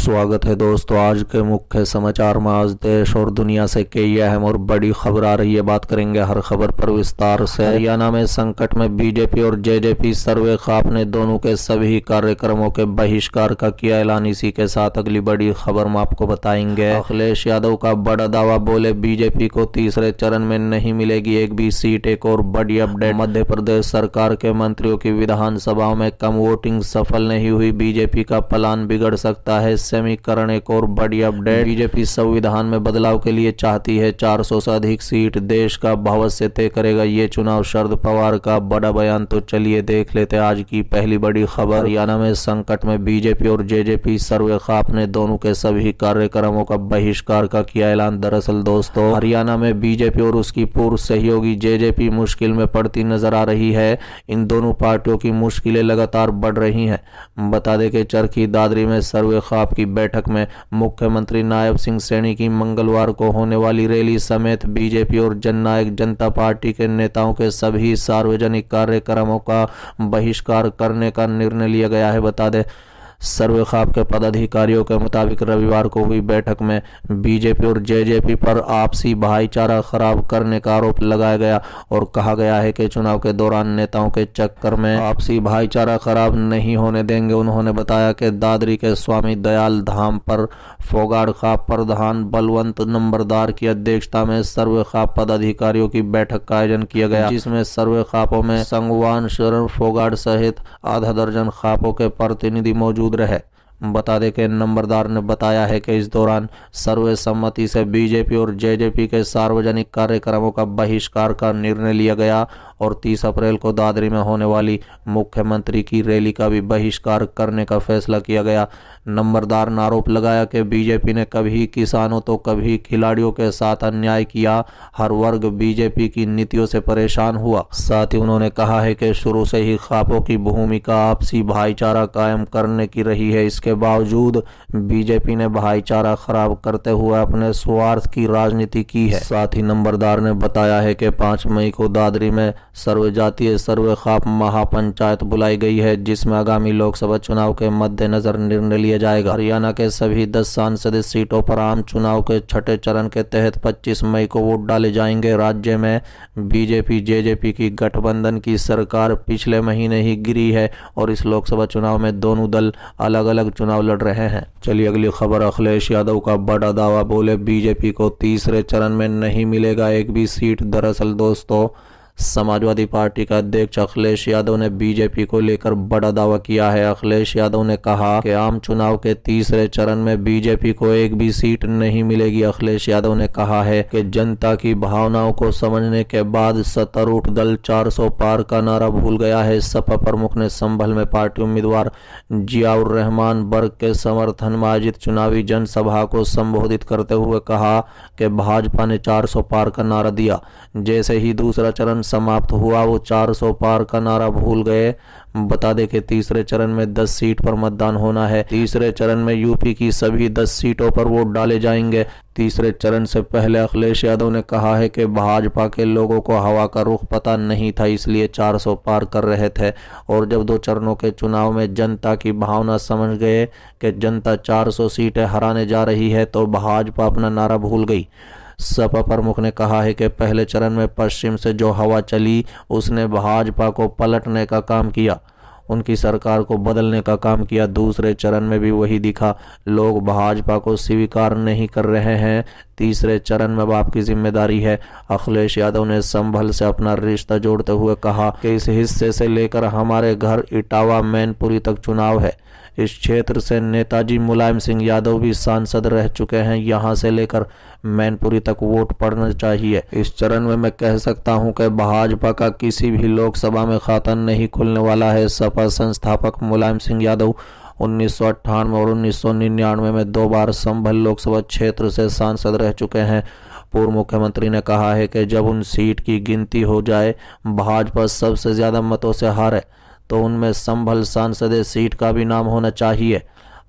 स्वागत है दोस्तों। आज के मुख्य समाचार में आज देश और दुनिया से कई अहम और बड़ी खबर आ रही है। बात करेंगे हर खबर पर विस्तार से। हरियाणा में संकट में बीजेपी और जेजेपी, सर्वे ख्वाब ने दोनों के सभी कार्यक्रमों के बहिष्कार का किया ऐलान। इसी के साथ अगली बड़ी खबर में आपको बताएंगे। अखिलेश यादव का बड़ा दावा, बोले बीजेपी को तीसरे चरण में नहीं मिलेगी एक भी सीट। एक और बड़ी अपडेट, मध्य प्रदेश सरकार के मंत्रियों की विधानसभाओं में कम वोटिंग सफल नहीं हुई, बीजेपी का प्लान बिगड़ सकता है समीकरण। एक और बड़ी अपडेट, बीजेपी संविधान में बदलाव के लिए चाहती है 400 से अधिक सीट, देश का भविष्य तय करेगा ये चुनाव, शरद पवार का बड़ा बयान। तो चलिए देख लेते हैं आज की पहली बड़ी खबर। हरियाणा में संकट में बीजेपी और जेजेपी, सर्वे ख्वाब ने दोनों के सभी कार्यक्रमों का बहिष्कार का किया ऐलान। दरअसल दोस्तों, हरियाणा में बीजेपी और उसकी पूर्व सहयोगी जेजेपी मुश्किल में पड़ती नजर आ रही है। इन दोनों पार्टियों की मुश्किलें लगातार बढ़ रही हैं। बता दें कि चरखी दादरी में सर्वे ख्वाब की बैठक में मुख्यमंत्री नायब सिंह सैनी की मंगलवार को होने वाली रैली समेत बीजेपी और जननायक जनता पार्टी के नेताओं के सभी सार्वजनिक कार्यक्रमों का बहिष्कार करने का निर्णय लिया गया है। बता दें, सर्वे ख्वाब के पदाधिकारियों के मुताबिक रविवार को हुई बैठक में बीजेपी और जेजेपी पर आपसी भाईचारा खराब करने का आरोप लगाया गया और कहा गया है कि चुनाव के दौरान नेताओं के चक्कर में आपसी भाईचारा खराब नहीं होने देंगे। उन्होंने बताया कि दादरी के स्वामी दयाल धाम पर फोगाड़ ख्वाब प्रधान बलवंत नंबरदार की अध्यक्षता में सर्वे ख्वाब पदाधिकारियों की बैठक का आयोजन किया गया, जिसमें सर्वे ख्वाबों में संगवान शरण फोगाड़ सहित आधा दर्जन ख्वाबों के प्रतिनिधि मौजूद रहे। बता दें कि नंबरदार ने बताया है कि इस दौरान सर्वसम्मति से बीजेपी और जेजेपी के सार्वजनिक कार्यक्रमों का बहिष्कार का निर्णय लिया गया और 30 अप्रैल को दादरी में होने वाली मुख्यमंत्री की रैली का भी बहिष्कार करने का फैसला किया गया। नंबरदार ने आरोप लगाया कि बीजेपी ने कभी किसानों तो कभी खिलाड़ियों के साथ अन्याय किया, हर वर्ग बीजेपी की नीतियों से परेशान हुआ। साथ ही उन्होंने कहा है कि शुरू से ही ख्वाबों की भूमिका आपसी भाईचारा कायम करने की रही है, इसके बावजूद बीजेपी ने भाईचारा खराब करते हुए अपने स्वार्थ की राजनीति की है। साथ ही नंबरदार ने बताया है कि 5 मई को दादरी में सर्वजातीय सर्वे ख्वाब महापंचायत बुलाई गई है, जिसमें आगामी लोकसभा चुनाव के मद्देनजर निर्णय लिया जाएगा। हरियाणा के सभी 10 संसदीय सीटों पर आम चुनाव के छठे चरण के तहत 25 मई को वोट डाले जाएंगे। राज्य में बीजेपी जेजेपी की गठबंधन की सरकार पिछले महीने ही गिरी है और इस लोकसभा चुनाव में दोनों दल अलग अलग चुनाव लड़ रहे हैं। चलिए अगली खबर, अखिलेश यादव का बड़ा दावा, बोले बीजेपी को तीसरे चरण में नहीं मिलेगा एक भी सीट। दरअसल दोस्तों, समाजवादी पार्टी का अध्यक्ष अखिलेश यादव ने बीजेपी को लेकर बड़ा दावा किया है। अखिलेश यादव ने कहा कि आम चुनाव के तीसरे चरण में बीजेपी को एक भी सीट नहीं मिलेगी। अखिलेश यादव ने कहा है कि जनता की भावनाओं को समझने के बाद सत्तारूढ़ दल 400 पार का नारा भूल गया है। सपा प्रमुख ने संभल में पार्टी उम्मीदवार जियाउर रहमान बर्ग के समर्थन में आयोजित चुनावी जनसभा को संबोधित करते हुए कहा कि भाजपा ने 400 पार का नारा दिया, जैसे ही दूसरा चरण समाप्त हुआ वो 400 पार का नारा भूल गए। बता दें कि तीसरे चरण में 10 सीट पर मतदान होना है। तीसरे चरण में यूपी की सभी 10 सीटों पर वोट डाले जाएंगे। तीसरे चरण से पहले अखिलेश यादव ने कहा है कि भाजपा के लोगों को हवा का रुख पता नहीं था, इसलिए 400 पार कर रहे थे और जब 2 चरणों के चुनाव में जनता की भावना समझ गए कि जनता 400 सीटें हराने जा रही है तो भाजपा अपना नारा भूल गई। सपा प्रमुख ने कहा है कि पहले चरण में पश्चिम से जो हवा चली उसने भाजपा को पलटने का काम किया, उनकी सरकार को बदलने का काम किया। दूसरे चरण में भी वही दिखा, लोग भाजपा को स्वीकार नहीं कर रहे हैं। तीसरे चरण में अब आपकी जिम्मेदारी है। अखिलेश यादव ने संभल से अपना रिश्ता जोड़ते हुए कहा कि इस हिस्से से लेकर हमारे घर इटावा मैनपुरी तक चुनाव है। इस क्षेत्र से नेताजी मुलायम सिंह यादव भी सांसद रह चुके हैं, यहां से लेकर मैनपुरी तक वोट पड़ना चाहिए। इस चरण में मैं कह सकता हूं कि भाजपा का किसी भी लोकसभा में खाता नहीं खुलने वाला है। सपा संस्थापक मुलायम सिंह यादव 1998 और 1999 में 2 बार संभल लोकसभा क्षेत्र से सांसद रह चुके हैं। पूर्व मुख्यमंत्री ने कहा है कि जब उन सीट की गिनती हो जाए, भाजपा सबसे ज्यादा मतों से हारे तो उनमें संभल सांसदीय सीट का भी नाम होना चाहिए।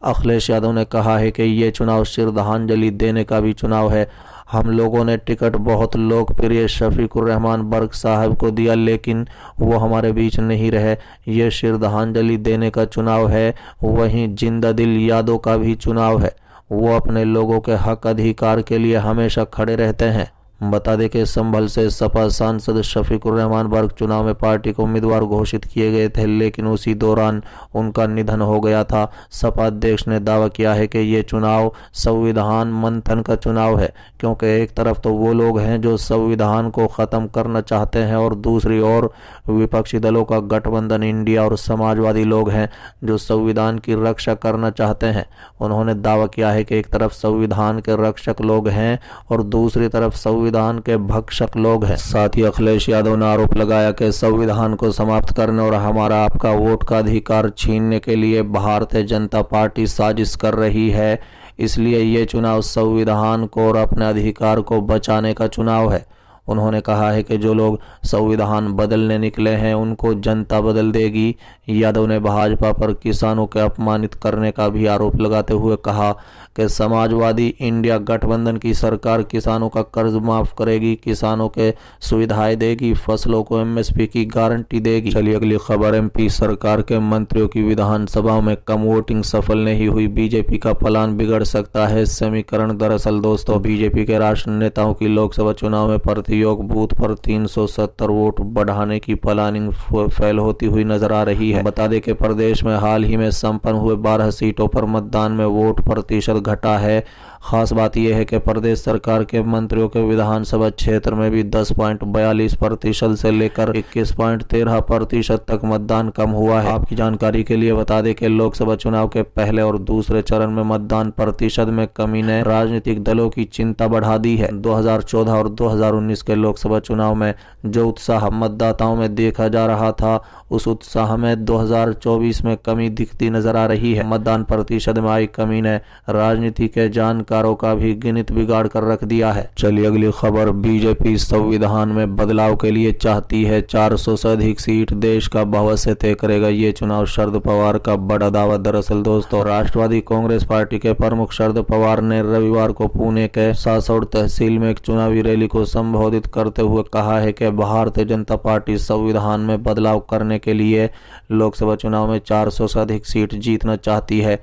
अखिलेश यादव ने कहा है कि ये चुनाव श्रद्धांजलि देने का भी चुनाव है। हम लोगों ने टिकट बहुत लोकप्रिय शफीकुर रहमान बर्क साहब को दिया, लेकिन वो हमारे बीच नहीं रहे। ये श्रद्धांजलि देने का चुनाव है। वहीं जिंदा दिल यादव का भी चुनाव है। वो अपने लोगों के हक अधिकार के लिए हमेशा खड़े रहते हैं। बता दें कि संभल से सपा सांसद शफीकुर रहमान बर्क चुनाव में पार्टी को उम्मीदवार घोषित किए गए थे, लेकिन उसी दौरान उनका निधन हो गया था। सपा अध्यक्ष ने दावा किया है कि ये चुनाव संविधान मंथन का चुनाव है, क्योंकि एक तरफ तो वो लोग हैं जो संविधान को खत्म करना चाहते हैं और दूसरी ओर विपक्षी दलों का गठबंधन इंडिया और समाजवादी लोग हैं जो संविधान की रक्षा करना चाहते हैं। उन्होंने दावा किया है कि एक तरफ संविधान के रक्षक लोग हैं और दूसरी तरफ संविधान के भक्षक लोग हैं। साथ ही अखिलेश यादव ने आरोप लगाया कि संविधान को समाप्त करने और हमारा आपका वोट का अधिकार छीनने के लिए भारतीय जनता पार्टी साजिश कर रही है। इसलिए ये चुनाव संविधान को और अपने अधिकार को बचाने का चुनाव है। उन्होंने कहा है कि जो लोग संविधान बदलने निकले हैं उनको जनता बदल देगी। यादव ने भाजपा पर किसानों के अपमानित करने का भी आरोप लगाते हुए कहा कि समाजवादी इंडिया गठबंधन की सरकार किसानों का कर्ज माफ करेगी, किसानों के सुविधाएं देगी, फसलों को एमएसपी की गारंटी देगी। चलिए अगली खबर। एमपी सरकार के मंत्रियों की विधानसभा में कम वोटिंग सफल नहीं हुई, बीजेपी का प्लान बिगड़ सकता है समीकरण। दरअसल दोस्तों, बीजेपी के राष्ट्रीय नेताओं की लोकसभा चुनाव में योग बूथ पर 370 वोट बढ़ाने की प्लानिंग फेल होती हुई नजर आ रही है। बता दें कि प्रदेश में हाल ही में संपन्न हुए 12 सीटों पर मतदान में वोट प्रतिशत घटा है। खास बात यह है कि प्रदेश सरकार के मंत्रियों के विधानसभा क्षेत्र में भी 10.42% से लेकर 21.13% तक मतदान कम हुआ है। आपकी जानकारी के लिए बता दें कि लोकसभा चुनाव के पहले और दूसरे चरण में मतदान प्रतिशत में कमी ने राजनीतिक दलों की चिंता बढ़ा दी है। 2014 और 2019 के लोकसभा चुनाव में जो उत्साह मतदाताओं में देखा जा रहा था, उस उत्साह में 2024 में कमी दिखती नजर आ रही है। मतदान प्रतिशत में आई कमी ने राजनीति के जानकारों का भी गिनती बिगाड़ कर रख दिया है। चलिए अगली खबर। बीजेपी संविधान में बदलाव के लिए चाहती है 400 से अधिक सीट, देश का भविष्य तय करेगा ये चुनाव, शरद पवार का बड़ा दावा। दरअसल दोस्तों, राष्ट्रवादी कांग्रेस पार्टी के प्रमुख शरद पवार ने रविवार को पुणे के सासौड़ तहसील में एक चुनावी रैली को संबोधित करते हुए कहा है कि भारतीय जनता पार्टी संविधान में बदलाव करने के लिए लोकसभा चुनाव में 400 से अधिक सीट जीतना चाहती है।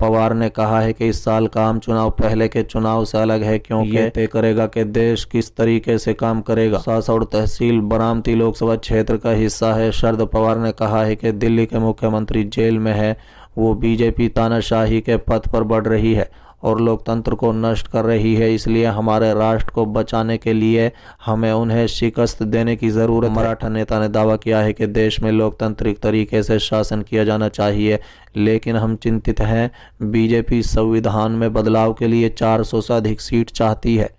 पवार ने कहा है कि इस साल का आम चुनाव पहले के चुनाव से अलग है, क्योंकि ये तय करेगा कि देश किस तरीके से काम करेगा। सासौड़ तहसील बारामती लोकसभा क्षेत्र का हिस्सा है। शरद पवार ने कहा है कि दिल्ली के मुख्यमंत्री जेल में है, वो बीजेपी तानाशाही के पथ पर बढ़ रही है और लोकतंत्र को नष्ट कर रही है। इसलिए हमारे राष्ट्र को बचाने के लिए हमें उन्हें शिकस्त देने की जरूरत है। मराठा नेता ने दावा किया है कि देश में लोकतांत्रिक तरीके से शासन किया जाना चाहिए, लेकिन हम चिंतित हैं। बीजेपी संविधान में बदलाव के लिए 400 से अधिक सीट चाहती है।